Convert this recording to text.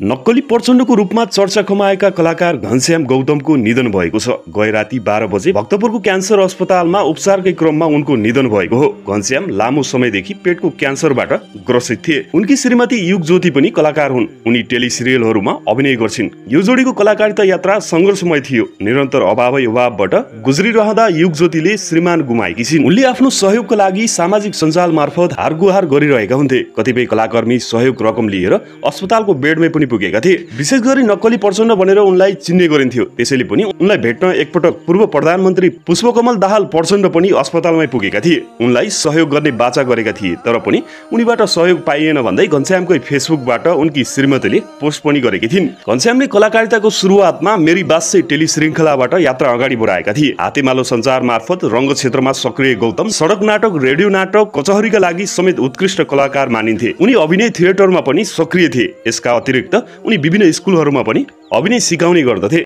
नक्कली प्रचण्डको रूपमा चर्चा कमाएका कलाकार घनश्याम गौतमको निधन भएको छ। गए राति 12 बजे भक्तपुरको क्यान्सर अस्पतालमा उपचारकै क्रममा उनको निधन भएको हो। घनश्याम लामो समयदेखि पेटको क्यान्सरबाट ग्रसित थिए। उनकी श्रीमती युगज्योति पनि कलाकार हुन्। उनी टेलिसिरियलहरूमा अभिनय गर्छिन्। यो जोडीको कलाकारिता यात्रा सङ्घर्षमय थियो। निरन्तर अभावबाट गुज्रिरहँदा युगज्योतिले श्रीमान गुमाएकी छिन्। उनले आफ्नो सहयोगका लागि सामाजिक सञ्जाल मार्फत हारगुहार गरिरहेका हुन्थे। कतिपय कलाकर्मी सहयोग रकम लिएर अस्पतालको बेडमै पुगेका थिए। विशेष गरी नक्कली प्रचण्ड भनेर उनलाई चिन्ने गरिन्थ्यो। त्यसैले पनि उनलाई भेट्न एकपटक पूर्व प्रधानमन्त्री पुष्पकमल दाहाल प्रचण्ड पनि अस्पतालमै पुगेका थिए। उनलाई सहयोग गर्ने बाचा गरेका थिए, तर पनि उनीबाट सहयोग पाइएन भन्दै घनश्यामकै फेसबुकबाट उनकी श्रीमतीले पोस्ट पनि गरेकी थिइन्। घनश्यामले कलाकारिताको सुरुवातमा मेरी बास टेली श्रृङ्खलाबाट यात्रा अगाडि बढाएका थिए। हातेमालो सञ्चार मार्फत रङ्ग क्षेत्रमा सक्रिय गौतम सडक नाटक, रेडियो नाटक, कचहरीका लागि समेत उत्कृष्ट कलाकार मानिन्थे। उनी अभिनय थिएटरमा पनि सक्रिय थिए। यसका अतिरिक्त उनी विभिन्न स्कुलहरूमा पनि अभिनय सिकाउने गर्दथे।